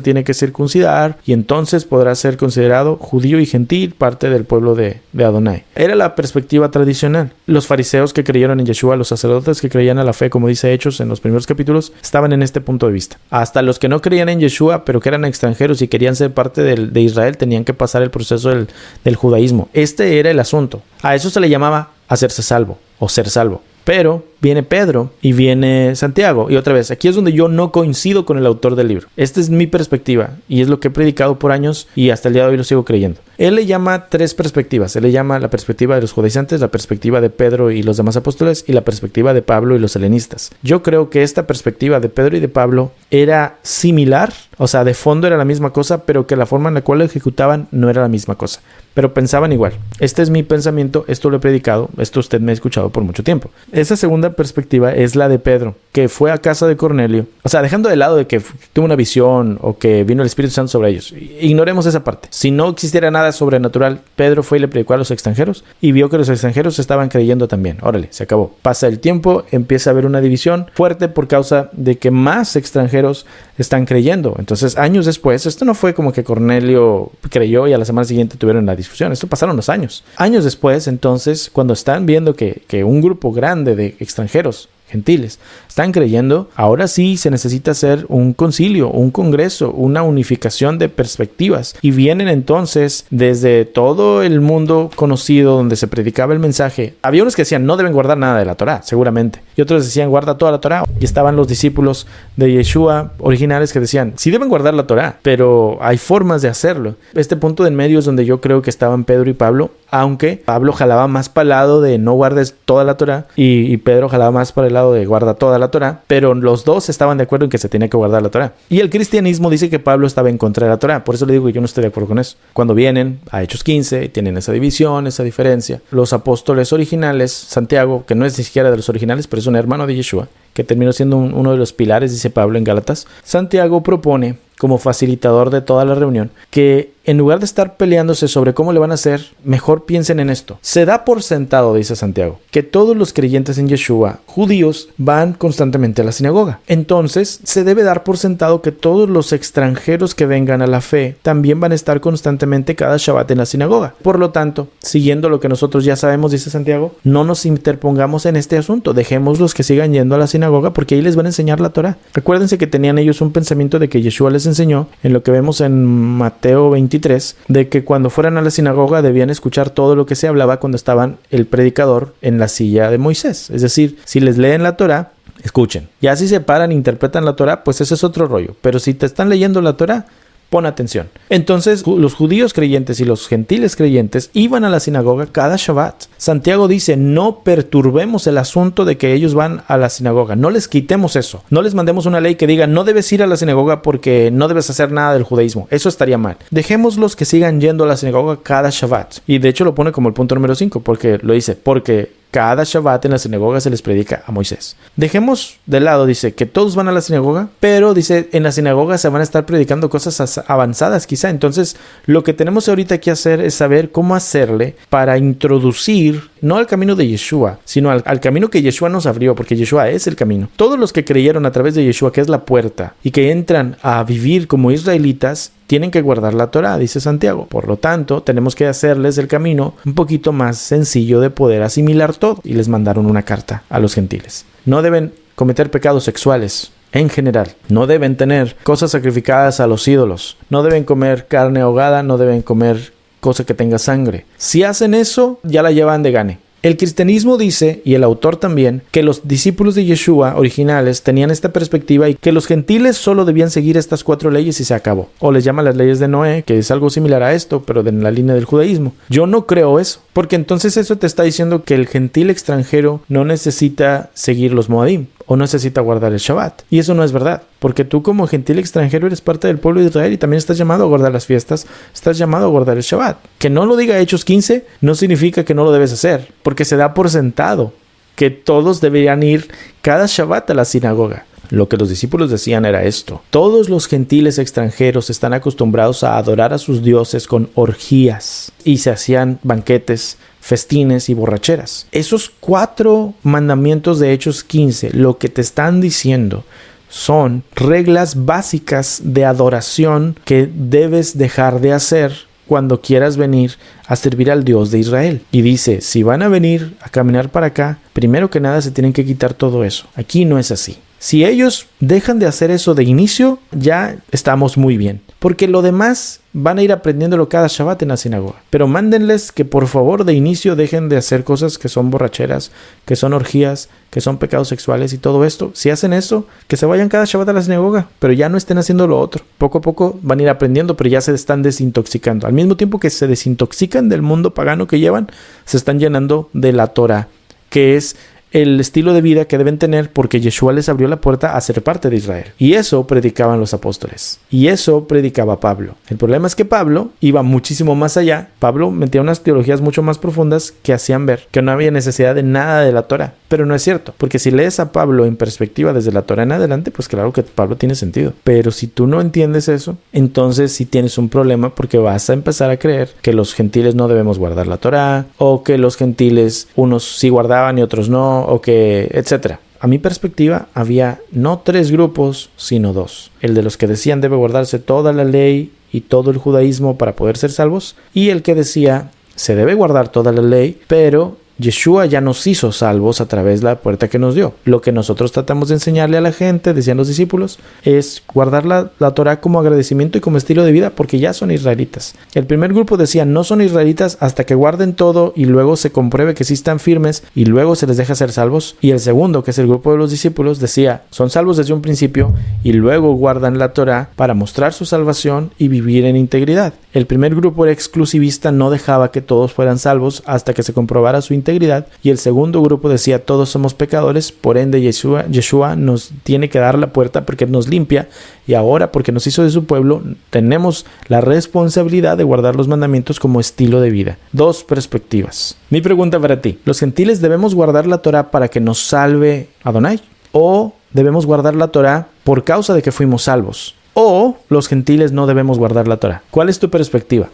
tiene que circuncidar, y entonces podrá ser considerado judío y gentil, parte del pueblo de Adonai. Era la perspectiva tradicional. Los fariseos que creyeron en Yeshua, los sacerdotes que creían a la fe, como dice Hechos en los primeros capítulos, estaban en este punto de vista. Hasta los que no creían en Yeshua, pero que eran extranjeros y querían ser parte de Israel, tenían que pasar el proceso del judaísmo. Este era el asunto. A eso se le llamaba hacerse salvo o ser salvo. Pero viene Pedro y viene Santiago. Y otra vez, aquí es donde yo no coincido con el autor del libro. Esta es mi perspectiva y es lo que he predicado por años y hasta el día de hoy lo sigo creyendo. Él le llama 3 perspectivas. Él le llama la perspectiva de los judaizantes, la perspectiva de Pedro y los demás apóstoles, y la perspectiva de Pablo y los helenistas. Yo creo que esta perspectiva de Pedro y de Pablo era similar, o sea, de fondo era la misma cosa, pero que la forma en la cual lo ejecutaban no era la misma cosa. Pero pensaban igual. Este es mi pensamiento, esto lo he predicado, esto usted me ha escuchado por mucho tiempo. Esa segunda perspectiva es la de Pedro, que fue a casa de Cornelio. O sea, dejando de lado de que tuvo una visión o que vino el Espíritu Santo sobre ellos. Ignoremos esa parte. Si no existiera nada sobrenatural, Pedro fue y le predicó a los extranjeros y vio que los extranjeros estaban creyendo también. Órale, se acabó. Pasa el tiempo, empieza a haber una división fuerte por causa de que más extranjeros están creyendo. Entonces, años después, esto no fue como que Cornelio creyó y a la semana siguiente tuvieron la discusión. Esto pasaron los años. Años después, entonces, cuando están viendo que un grupo grande de extranjeros gentiles están creyendo, ahora sí se necesita hacer un concilio, un congreso, una unificación de perspectivas, y vienen entonces desde todo el mundo conocido donde se predicaba el mensaje. Había unos que decían no deben guardar nada de la Torá, seguramente, y otros decían guarda toda la Torá, y estaban los discípulos de Yeshua originales que decían sí deben guardar la Torá, pero hay formas de hacerlo. Este punto de en medio es donde yo creo que estaban Pedro y Pablo, aunque Pablo jalaba más para el lado de no guardes toda la Torá y Pedro jalaba más para el lado de guarda toda la Torá, pero los dos estaban de acuerdo en que se tenía que guardar la Torá. Y el cristianismo dice que Pablo estaba en contra de la Torá. Por eso le digo que yo no estoy de acuerdo con eso. Cuando vienen a Hechos 15, tienen esa división, esa diferencia. Los apóstoles originales, Santiago, que no es ni siquiera de los originales, pero es un hermano de Yeshua, que terminó siendo uno de los pilares, dice Pablo en Gálatas, Santiago propone, como facilitador de toda la reunión, que en lugar de estar peleándose sobre cómo le van a hacer, mejor piensen en esto. Se da por sentado, dice Santiago, que todos los creyentes en Yeshua, judíos, van constantemente a la sinagoga. Entonces, se debe dar por sentado que todos los extranjeros que vengan a la fe también van a estar constantemente cada Shabbat en la sinagoga. Por lo tanto, siguiendo lo que nosotros ya sabemos, dice Santiago, no nos interpongamos en este asunto. Dejémoslos que sigan yendo a la sinagoga porque ahí les van a enseñar la Torah. Recuérdense que tenían ellos un pensamiento de que Yeshua les enseñó, en lo que vemos en Mateo 23, de que cuando fueran a la sinagoga debían escuchar todo lo que se hablaba cuando estaban el predicador en la silla de Moisés. Es decir, si les leen la Torah, escuchen. Ya si se paran e interpretan la Torah, pues ese es otro rollo. Pero si te están leyendo la Torah, pon atención. Entonces, los judíos creyentes y los gentiles creyentes iban a la sinagoga cada Shabbat. Santiago dice, no perturbemos el asunto de que ellos van a la sinagoga. No les quitemos eso. No les mandemos una ley que diga, no debes ir a la sinagoga porque no debes hacer nada del judaísmo. Eso estaría mal. Dejémoslos que sigan yendo a la sinagoga cada Shabbat. Y de hecho lo pone como el punto número 5, porque lo dice, porque cada Shabbat en la sinagoga se les predica a Moisés. Dejemos de lado, dice, que todos van a la sinagoga, pero dice, en la sinagoga se van a estar predicando cosas avanzadas quizá. Entonces, lo que tenemos ahorita que hacer es saber cómo hacerle para introducir, no al camino de Yeshua, sino al camino que Yeshua nos abrió, porque Yeshua es el camino. Todos los que creyeron a través de Yeshua, que es la puerta, y que entran a vivir como israelitas, tienen que guardar la Torá, dice Santiago. Por lo tanto, tenemos que hacerles el camino un poquito más sencillo de poder asimilar todo. Y les mandaron una carta a los gentiles. No deben cometer pecados sexuales en general. No deben tener cosas sacrificadas a los ídolos. No deben comer carne ahogada. No deben comer cosa que tenga sangre. Si hacen eso, ya la llevan de gane. El cristianismo dice, y el autor también, que los discípulos de Yeshua originales tenían esta perspectiva y que los gentiles solo debían seguir estas 4 leyes y se acabó. O les llama las leyes de Noé, que es algo similar a esto, pero en la línea del judaísmo. Yo no creo eso, porque entonces eso te está diciendo que el gentil extranjero no necesita seguir los Moadim o no necesita guardar el Shabbat. Y eso no es verdad, porque tú como gentil extranjero eres parte del pueblo de Israel y también estás llamado a guardar las fiestas, estás llamado a guardar el Shabbat. Que no lo diga Hechos 15 no significa que no lo debes hacer, porque se da por sentado que todos deberían ir cada Shabbat a la sinagoga. Lo que los discípulos decían era esto: todos los gentiles extranjeros están acostumbrados a adorar a sus dioses con orgías y se hacían banquetes, festines y borracheras. Esos 4 mandamientos de Hechos 15 lo que te están diciendo son reglas básicas de adoración que debes dejar de hacer cuando quieras venir a servir al Dios de Israel. Y dice, si van a venir a caminar para acá, primero que nada se tienen que quitar todo eso. Aquí no es así. Si ellos dejan de hacer eso de inicio, ya estamos muy bien. Porque lo demás van a ir aprendiéndolo cada Shabbat en la sinagoga. Pero mándenles que por favor de inicio dejen de hacer cosas que son borracheras, que son orgías, que son pecados sexuales y todo esto. Si hacen eso, que se vayan cada Shabbat a la sinagoga, pero ya no estén haciendo lo otro. Poco a poco van a ir aprendiendo, pero ya se están desintoxicando. Al mismo tiempo que se desintoxican del mundo pagano que llevan, se están llenando de la Torah, que es el estilo de vida que deben tener porque Yeshua les abrió la puerta a ser parte de Israel. Y eso predicaban los apóstoles. Y eso predicaba Pablo. El problema es que Pablo iba muchísimo más allá. Pablo metía unas teologías mucho más profundas que hacían ver que no había necesidad de nada de la Torah. Pero no es cierto, porque si lees a Pablo en perspectiva desde la Torah en adelante, pues claro que Pablo tiene sentido. Pero si tú no entiendes eso, entonces sí tienes un problema porque vas a empezar a creer que los gentiles no debemos guardar la Torah, o que los gentiles unos sí guardaban y otros no, o que etcétera. A mi perspectiva había no 3 grupos, sino 2. El de los que decían debe guardarse toda la ley y todo el judaísmo para poder ser salvos, y el que decía se debe guardar toda la ley, pero Yeshua ya nos hizo salvos a través de la puerta que nos dio. Lo que nosotros tratamos de enseñarle a la gente, decían los discípulos, es guardar la Torah como agradecimiento y como estilo de vida porque ya son israelitas. El primer grupo decía no son israelitas hasta que guarden todo y luego se compruebe que sí están firmes y luego se les deja ser salvos. Y el segundo, que es el grupo de los discípulos, decía son salvos desde un principio y luego guardan la Torah para mostrar su salvación y vivir en integridad. El primer grupo era exclusivista, no dejaba que todos fueran salvos hasta que se comprobara su integridad integridad, y el segundo grupo decía todos somos pecadores, por ende Yeshua nos tiene que dar la puerta porque nos limpia, y ahora porque nos hizo de su pueblo tenemos la responsabilidad de guardar los mandamientos como estilo de vida. Dos perspectivas. Mi pregunta para ti: ¿los gentiles debemos guardar la Torá para que nos salve Adonai? ¿O debemos guardar la Torá por causa de que fuimos salvos? ¿O los gentiles no debemos guardar la Torá? ¿Cuál es tu perspectiva?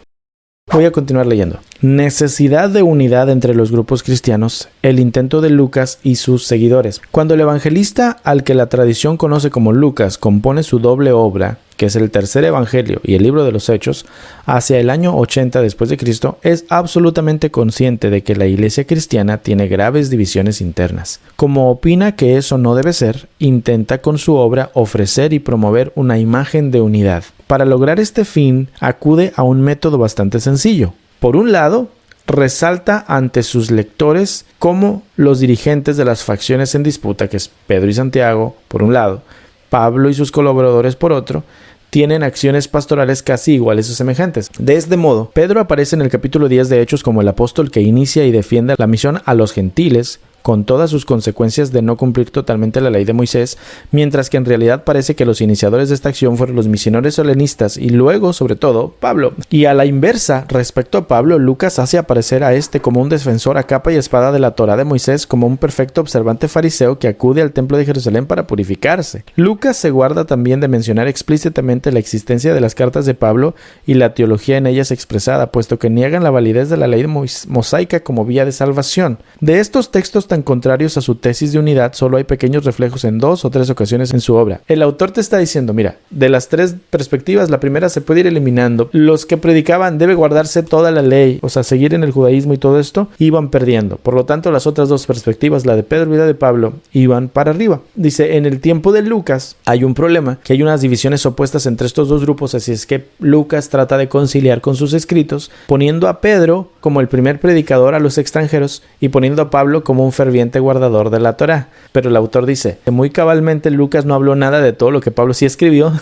Voy a continuar leyendo. Necesidad de unidad entre los grupos cristianos, el intento de Lucas y sus seguidores. Cuando el evangelista, al que la tradición conoce como Lucas, compone su doble obra, que es el tercer evangelio y el libro de los Hechos, hacia el año 80 después de Cristo, es absolutamente consciente de que la iglesia cristiana tiene graves divisiones internas. Como opina que eso no debe ser, intenta con su obra ofrecer y promover una imagen de unidad. Para lograr este fin, acude a un método bastante sencillo. Por un lado, resalta ante sus lectores cómo los dirigentes de las facciones en disputa, que es Pedro y Santiago, por un lado, Pablo y sus colaboradores por otro, tienen acciones pastorales casi iguales o semejantes. De este modo, Pedro aparece en el capítulo 10 de Hechos como el apóstol que inicia y defiende la misión a los gentiles, con todas sus consecuencias de no cumplir totalmente la ley de Moisés, mientras que en realidad parece que los iniciadores de esta acción fueron los misioneros helenistas y luego, sobre todo, Pablo. Y a la inversa, respecto a Pablo, Lucas hace aparecer a este como un defensor a capa y espada de la Torá de Moisés, como un perfecto observante fariseo que acude al templo de Jerusalén para purificarse. Lucas se guarda también de mencionar explícitamente la existencia de las cartas de Pablo y la teología en ellas expresada, puesto que niegan la validez de la ley mosaica como vía de salvación. De estos textos tan contrarios a su tesis de unidad, solo hay pequeños reflejos en 2 o 3 ocasiones en su obra. El autor te está diciendo, mira, de las 3 perspectivas, la primera se puede ir eliminando. Los que predicaban debe guardarse toda la ley, o sea, seguir en el judaísmo y todo esto, iban perdiendo. Por lo tanto, las otras 2 perspectivas, la de Pedro y la de Pablo, iban para arriba. Dice, en el tiempo de Lucas hay un problema, que hay unas divisiones opuestas entre estos 2 grupos, así es que Lucas trata de conciliar con sus escritos, poniendo a Pedro como el primer predicador a los extranjeros y poniendo a Pablo como un ferviente guardador de la Torá. Pero el autor dice que muy cabalmente Lucas no habló nada de todo lo que Pablo sí escribió,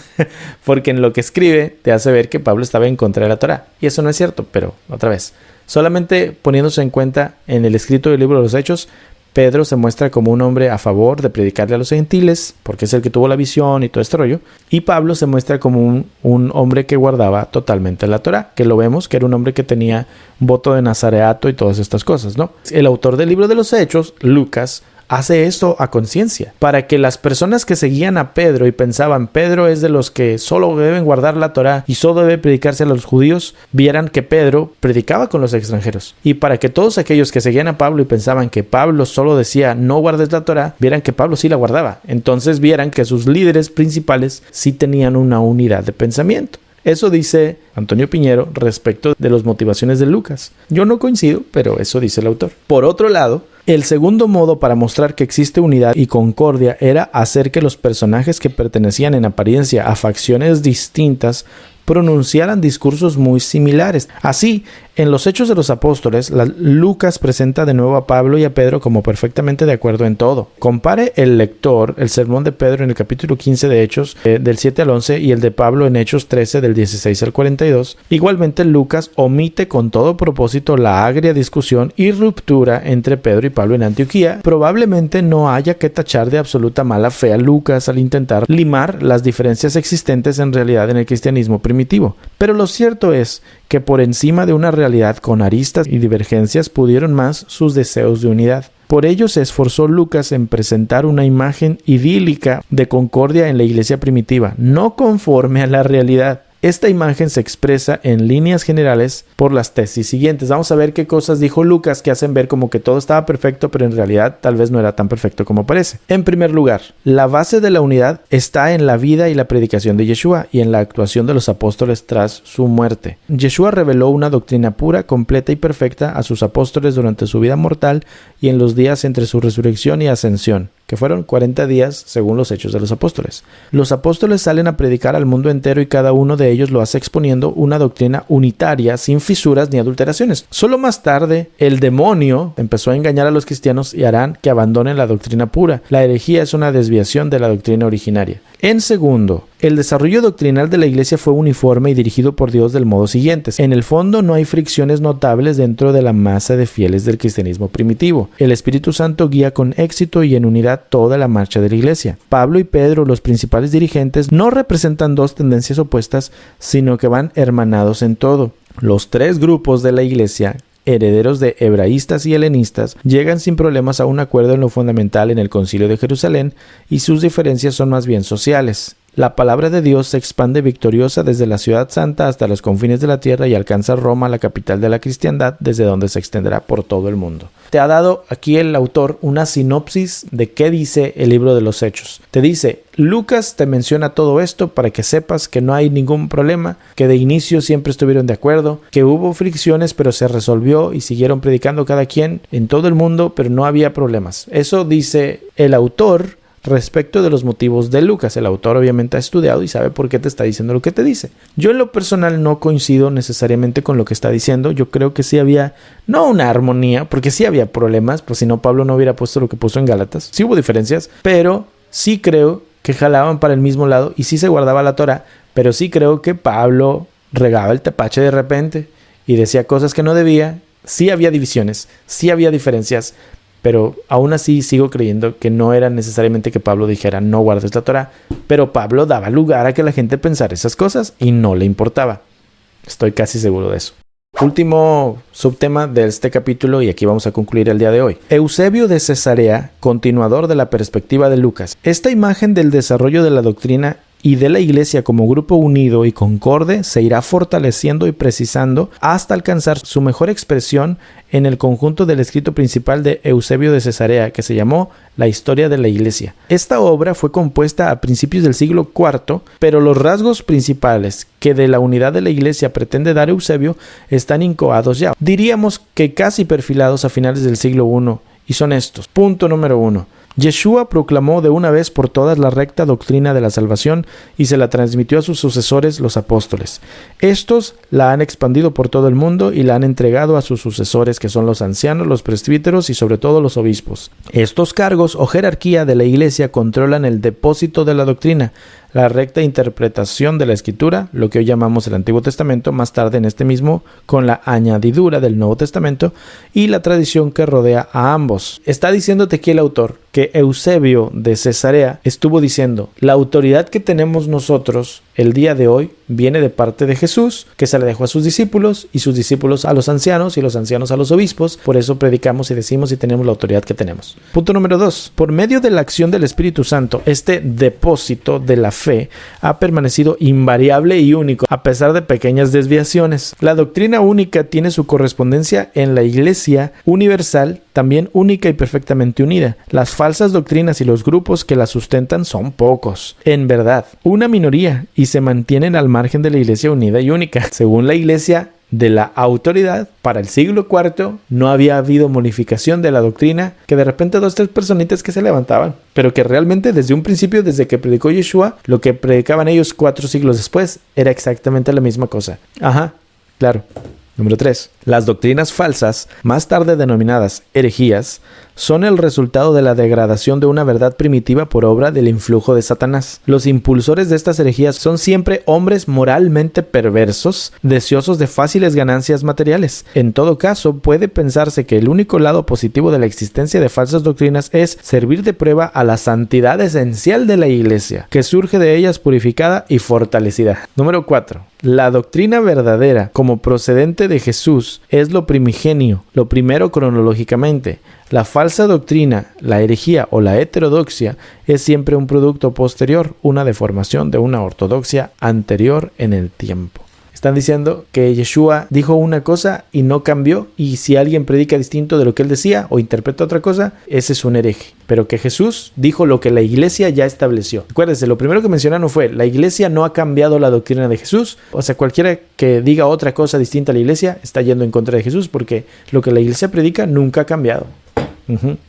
porque en lo que escribe te hace ver que Pablo estaba en contra de la Torá. Y eso no es cierto, pero otra vez, solamente poniéndose en cuenta en el escrito del libro de los Hechos, Pedro se muestra como un hombre a favor de predicarle a los gentiles, porque es el que tuvo la visión y todo este rollo. Y Pablo se muestra como un hombre que guardaba totalmente la Torá, que lo vemos que era un hombre que tenía voto de nazareato y todas estas cosas, ¿no? El autor del libro de los Hechos, Lucas, hace esto a conciencia, para que las personas que seguían a Pedro y pensaban Pedro es de los que solo deben guardar la Torá y solo debe predicarse a los judíos, vieran que Pedro predicaba con los extranjeros. Y para que todos aquellos que seguían a Pablo y pensaban que Pablo solo decía no guardes la Torá, vieran que Pablo sí la guardaba. Entonces vieran que sus líderes principales sí tenían una unidad de pensamiento. Eso dice Antonio Piñero respecto de las motivaciones de Lucas. Yo no coincido, pero eso dice el autor. Por otro lado, el segundo modo para mostrar que existe unidad y concordia era hacer que los personajes que pertenecían en apariencia a facciones distintas pronunciaran discursos muy similares. Así, en los Hechos de los Apóstoles, Lucas presenta de nuevo a Pablo y a Pedro como perfectamente de acuerdo en todo. Compare el lector el sermón de Pedro en el capítulo 15 de Hechos, del 7 al 11, y el de Pablo en Hechos 13, del 16 al 42. Igualmente, Lucas omite con todo propósito la agria discusión y ruptura entre Pedro y Pablo en Antioquía. Probablemente no haya que tachar de absoluta mala fe a Lucas al intentar limar las diferencias existentes en realidad en el cristianismo primitivo. Pero lo cierto es que por encima de una realidad con aristas y divergencias pudieron más sus deseos de unidad. Por ello se esforzó Lucas en presentar una imagen idílica de concordia en la iglesia primitiva, no conforme a la realidad. Esta imagen se expresa en líneas generales por las tesis siguientes. Vamos a ver qué cosas dijo Lucas que hacen ver como que todo estaba perfecto, pero en realidad tal vez no era tan perfecto como parece. En primer lugar, la base de la unidad está en la vida y la predicación de Yeshua y en la actuación de los apóstoles tras su muerte. Yeshua reveló una doctrina pura, completa y perfecta a sus apóstoles durante su vida mortal y en los días entre su resurrección y ascensión, que fueron 40 días según los Hechos de los Apóstoles. Los apóstoles salen a predicar al mundo entero y cada uno de ellos lo hace exponiendo una doctrina unitaria sin fisuras ni adulteraciones. Solo más tarde el demonio empezó a engañar a los cristianos y harán que abandonen la doctrina pura. La herejía es una desviación de la doctrina originaria. En segundo, el desarrollo doctrinal de la Iglesia fue uniforme y dirigido por Dios del modo siguiente. En el fondo no hay fricciones notables dentro de la masa de fieles del cristianismo primitivo. El Espíritu Santo guía con éxito y en unidad toda la marcha de la Iglesia. Pablo y Pedro, los principales dirigentes, no representan dos tendencias opuestas, sino que van hermanados en todo. Los tres grupos de la Iglesia, herederos de hebraístas y helenistas, llegan sin problemas a un acuerdo en lo fundamental en el Concilio de Jerusalén y sus diferencias son más bien sociales. La palabra de Dios se expande victoriosa desde la ciudad santa hasta los confines de la tierra y alcanza Roma, la capital de la cristiandad, desde donde se extenderá por todo el mundo. Te ha dado aquí el autor una sinopsis de qué dice el libro de los Hechos. Te dice, Lucas te menciona todo esto para que sepas que no hay ningún problema, que de inicio siempre estuvieron de acuerdo, que hubo fricciones pero se resolvió y siguieron predicando cada quien en todo el mundo, pero no había problemas. Eso dice el autor respecto de los motivos de Lucas. El autor obviamente ha estudiado y sabe por qué te está diciendo lo que te dice. Yo en lo personal no coincido necesariamente con lo que está diciendo. Yo creo que sí había, no una armonía, porque sí había problemas, pues si no Pablo no hubiera puesto lo que puso en Gálatas. Sí hubo diferencias, pero sí creo que jalaban para el mismo lado y sí se guardaba la Torá, pero sí creo que Pablo regaba el tepache de repente y decía cosas que no debía. Sí había divisiones, sí había diferencias, pero aún así sigo creyendo que no era necesariamente que Pablo dijera no guardes la Torá, pero Pablo daba lugar a que la gente pensara esas cosas y no le importaba. Estoy casi seguro de eso. Último subtema de este capítulo y aquí vamos a concluir el día de hoy. Eusebio de Cesarea, continuador de la perspectiva de Lucas. Esta imagen del desarrollo de la doctrina y de la Iglesia como grupo unido y concorde se irá fortaleciendo y precisando hasta alcanzar su mejor expresión en el conjunto del escrito principal de Eusebio de Cesarea, que se llamó La Historia de la Iglesia. Esta obra fue compuesta a principios del siglo IV, pero los rasgos principales que de la unidad de la Iglesia pretende dar Eusebio están incoados ya. Diríamos que casi perfilados a finales del siglo I, y son estos. Punto número 1. Yeshua proclamó de una vez por todas la recta doctrina de la salvación y se la transmitió a sus sucesores, los apóstoles. Estos la han expandido por todo el mundo y la han entregado a sus sucesores, que son los ancianos, los presbíteros y sobre todo los obispos. Estos cargos o jerarquía de la Iglesia controlan el depósito de la doctrina, la recta interpretación de la Escritura, lo que hoy llamamos el Antiguo Testamento, más tarde en este mismo, con la añadidura del Nuevo Testamento, y la tradición que rodea a ambos. Está diciéndote aquí el autor que Eusebio de Cesarea estuvo diciendo, la autoridad que tenemos nosotros el día de hoy viene de parte de Jesús, que se le dejó a sus discípulos, y sus discípulos a los ancianos, y los ancianos a los obispos. Por eso predicamos y decimos y tenemos la autoridad que tenemos. Punto número 2. Por medio de la acción del Espíritu Santo, este depósito de la fe ha permanecido invariable y único, a pesar de pequeñas desviaciones. La doctrina única tiene su correspondencia en la Iglesia universal, también única y perfectamente unida. Las falsas doctrinas y los grupos que la sustentan son pocos. En verdad, una minoría, y se mantienen al margen de la Iglesia unida y única. Según la Iglesia de la autoridad, para el siglo IV no había habido modificación de la doctrina, que de repente 2 o 3 personitas que se levantaban, pero que realmente desde un principio, desde que predicó Yeshua, lo que predicaban ellos 4 siglos después era exactamente la misma cosa. Ajá, claro. Número 3. Las doctrinas falsas, más tarde denominadas herejías, son el resultado de la degradación de una verdad primitiva por obra del influjo de Satanás. Los impulsores de estas herejías son siempre hombres moralmente perversos, deseosos de fáciles ganancias materiales. En todo caso, puede pensarse que el único lado positivo de la existencia de falsas doctrinas es servir de prueba a la santidad esencial de la Iglesia, que surge de ellas purificada y fortalecida. Número 4. La doctrina verdadera, como procedente de Jesús, es lo primigenio, lo primero cronológicamente. La falsa doctrina, la herejía o la heterodoxia es siempre un producto posterior, una deformación de una ortodoxia anterior en el tiempo. Están diciendo que Yeshua dijo una cosa y no cambió, y si alguien predica distinto de lo que él decía o interpreta otra cosa, ese es un hereje. Pero que Jesús dijo lo que la Iglesia ya estableció. Acuérdense, lo primero que mencionaron fue, la Iglesia no ha cambiado la doctrina de Jesús. O sea, cualquiera que diga otra cosa distinta a la Iglesia está yendo en contra de Jesús, porque lo que la Iglesia predica nunca ha cambiado.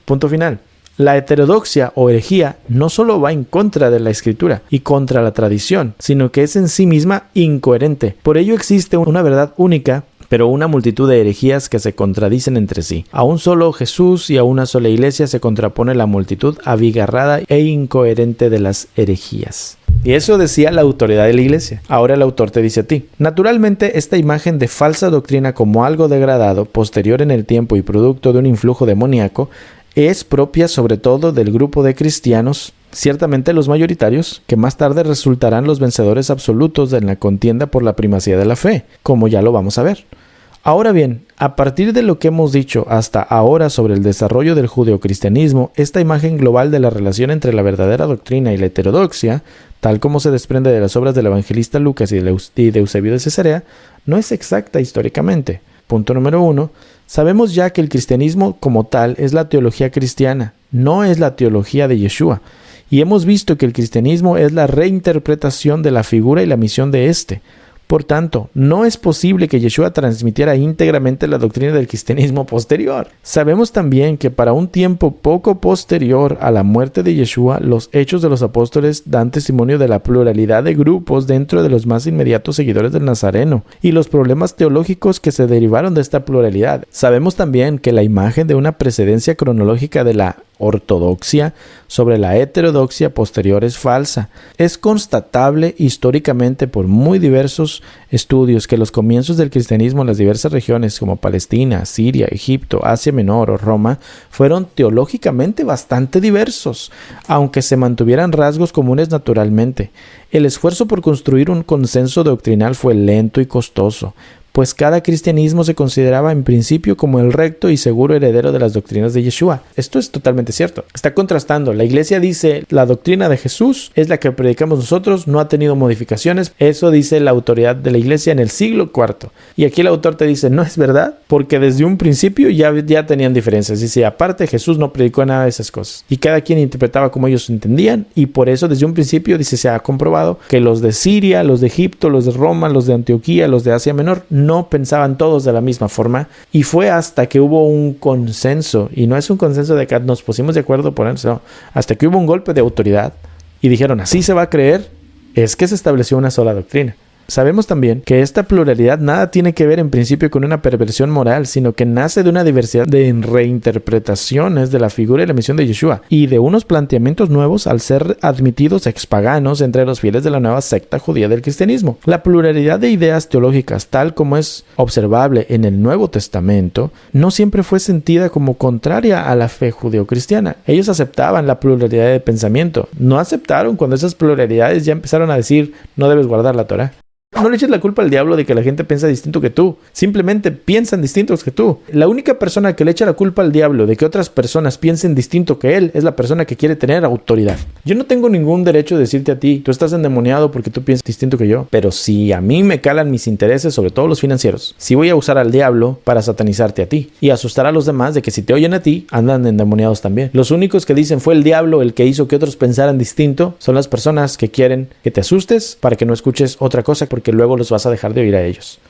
Punto final. La heterodoxia o herejía no solo va en contra de la Escritura y contra la tradición, sino que es en sí misma incoherente. Por ello existe una verdad única, pero una multitud de herejías que se contradicen entre sí. A un solo Jesús y a una sola Iglesia se contrapone la multitud abigarrada e incoherente de las herejías. Y eso decía la autoridad de la iglesia. Ahora el autor te dice a ti. Naturalmente, esta imagen de falsa doctrina como algo degradado, posterior en el tiempo y producto de un influjo demoníaco, es propia sobre todo del grupo de cristianos, ciertamente los mayoritarios, que más tarde resultarán los vencedores absolutos en la contienda por la primacía de la fe, como ya lo vamos a ver. Ahora bien, a partir de lo que hemos dicho hasta ahora sobre el desarrollo del judeocristianismo, esta imagen global de la relación entre la verdadera doctrina y la heterodoxia, tal como se desprende de las obras del evangelista Lucas y de Eusebio de Cesarea, no es exacta históricamente. Punto número 1. Sabemos ya que el cristianismo como tal es la teología cristiana, no es la teología de Yeshua. Y hemos visto que el cristianismo es la reinterpretación de la figura y la misión de éste. Por tanto, no es posible que Yeshua transmitiera íntegramente la doctrina del cristianismo posterior. Sabemos también que para un tiempo poco posterior a la muerte de Yeshua, los hechos de los apóstoles dan testimonio de la pluralidad de grupos dentro de los más inmediatos seguidores del Nazareno y los problemas teológicos que se derivaron de esta pluralidad. Sabemos también que la imagen de una precedencia cronológica de la ortodoxia sobre la heterodoxia posterior es falsa. Es constatable históricamente por muy diversos estudios que los comienzos del cristianismo en las diversas regiones como Palestina, Siria, Egipto, Asia Menor o Roma fueron teológicamente bastante diversos, aunque se mantuvieran rasgos comunes naturalmente. El esfuerzo por construir un consenso doctrinal fue lento y costoso, pues cada cristianismo se consideraba en principio como el recto y seguro heredero de las doctrinas de Yeshua. Esto es totalmente cierto. Está contrastando. La iglesia dice, la doctrina de Jesús es la que predicamos nosotros, no ha tenido modificaciones. Eso dice la autoridad de la iglesia en el siglo IV. Y aquí el autor te dice, no es verdad, porque desde un principio ya tenían diferencias. Dice, aparte Jesús no predicó nada de esas cosas. Y cada quien interpretaba como ellos entendían, y por eso desde un principio, dice, se ha comprobado que los de Siria, los de Egipto, los de Roma, los de Antioquía, los de Asia Menor, no pensaban todos de la misma forma, y fue hasta que hubo un consenso, y no es un consenso de que nos pusimos de acuerdo por eso, no, hasta que hubo un golpe de autoridad y dijeron así se va a creer, es que se estableció una sola doctrina. Sabemos también que esta pluralidad nada tiene que ver en principio con una perversión moral, sino que nace de una diversidad de reinterpretaciones de la figura y la misión de Yeshua y de unos planteamientos nuevos al ser admitidos expaganos entre los fieles de la nueva secta judía del cristianismo. La pluralidad de ideas teológicas, tal como es observable en el Nuevo Testamento, no siempre fue sentida como contraria a la fe judeocristiana. Ellos aceptaban la pluralidad de pensamiento, no aceptaron cuando esas pluralidades ya empezaron a decir no debes guardar la Torá. No le eches la culpa al diablo de que la gente piensa distinto que tú. Simplemente piensan distintos que tú. La única persona que le echa la culpa al diablo de que otras personas piensen distinto que él es la persona que quiere tener autoridad. Yo no tengo ningún derecho de decirte a ti, tú estás endemoniado porque tú piensas distinto que yo. Pero si a mí me calan mis intereses, sobre todo los financieros, sí voy a usar al diablo para satanizarte a ti y asustar a los demás de que si te oyen a ti, andan endemoniados también. Los únicos que dicen fue el diablo el que hizo que otros pensaran distinto son las personas que quieren que te asustes para que no escuches otra cosa porque luego los vas a dejar de oír a ellos.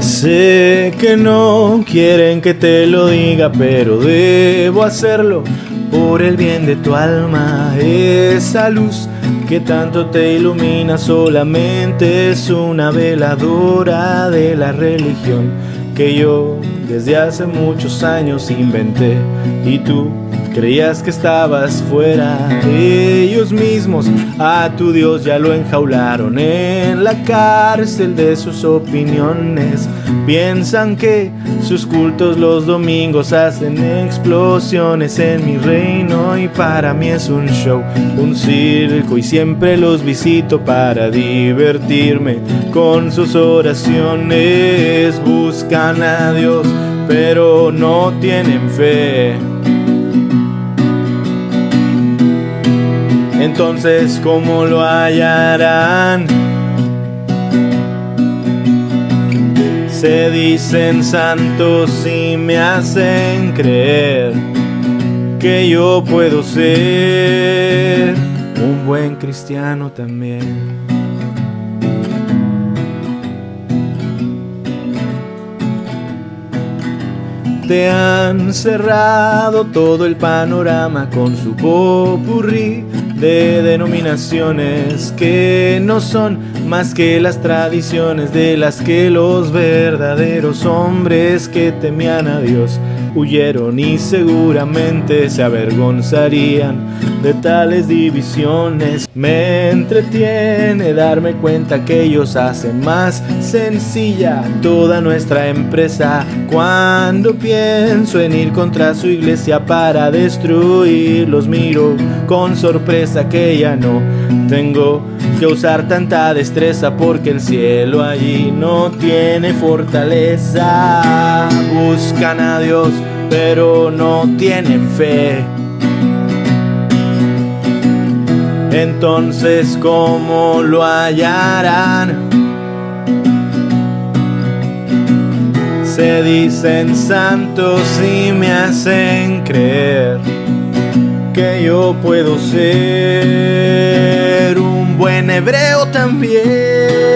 Sé que no quieren que te lo diga, pero debo hacerlo por el bien de tu alma. Esa luz que tanto te ilumina solamente es una veladora de la religión que yo desde hace muchos años inventé y tú creías que estabas fuera. Ellos mismos a tu Dios ya lo enjaularon en la cárcel de sus opiniones. Piensan que sus cultos los domingos hacen explosiones en mi reino y para mí es un show, un circo y siempre los visito para divertirme con sus oraciones. Buscan a Dios pero no tienen fe. Entonces, ¿cómo lo hallarán? Se dicen santos y me hacen creer que yo puedo ser un buen cristiano también. Te han cerrado todo el panorama con su popurrí de denominaciones que no son más que las tradiciones de las que los verdaderos hombres que temían a Dios huyeron y seguramente se avergonzarían de tales divisiones. Me entretiene darme cuenta que ellos hacen más sencilla toda nuestra empresa. Cuando pienso en ir contra su iglesia para destruirlos, miro con sorpresa que ya no tengo que usar tanta destreza, porque el cielo allí no tiene fortaleza. Buscan a Dios pero no tienen fe. Entonces, ¿cómo lo hallarán? Se dicen santos y me hacen creer que yo puedo ser un buen hebreo también.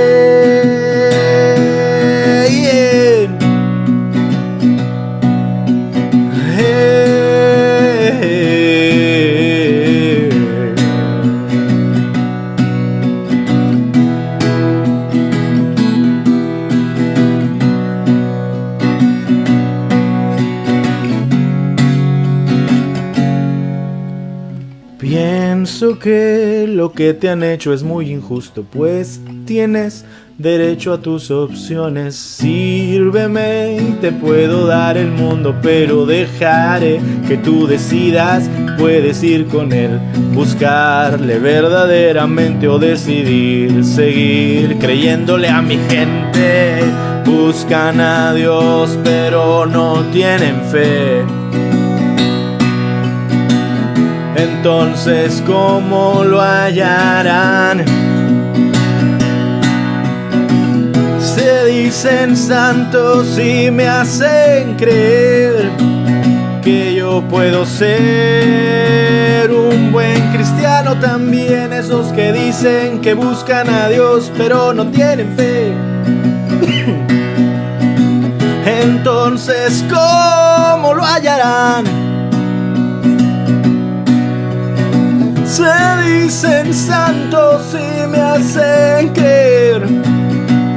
Pienso que lo que te han hecho es muy injusto, pues tienes derecho a tus opciones. Sírveme y te puedo dar el mundo, pero dejaré que tú decidas. Puedes ir con él, buscarle verdaderamente o decidir seguir creyéndole a mi gente. Buscan a Dios pero no tienen fe. Entonces, ¿cómo lo hallarán? Se dicen santos y me hacen creer que yo puedo ser un buen cristiano también. Esos que dicen que buscan a Dios pero no tienen fe. Entonces, ¿cómo lo hallarán? Se dicen santos y me hacen creer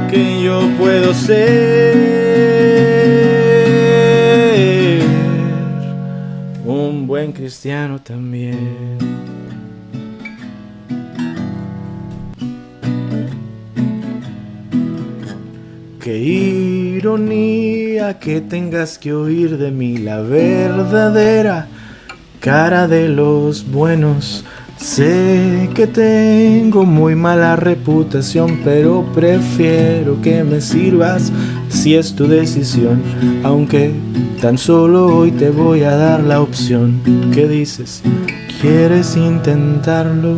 que yo puedo ser un buen cristiano también. Qué ironía que tengas que oír de mí la verdadera cara de los buenos. Sé que tengo muy mala reputación, pero prefiero que me sirvas si es tu decisión. Aunque tan solo hoy te voy a dar la opción. ¿Qué dices? ¿Quieres intentarlo?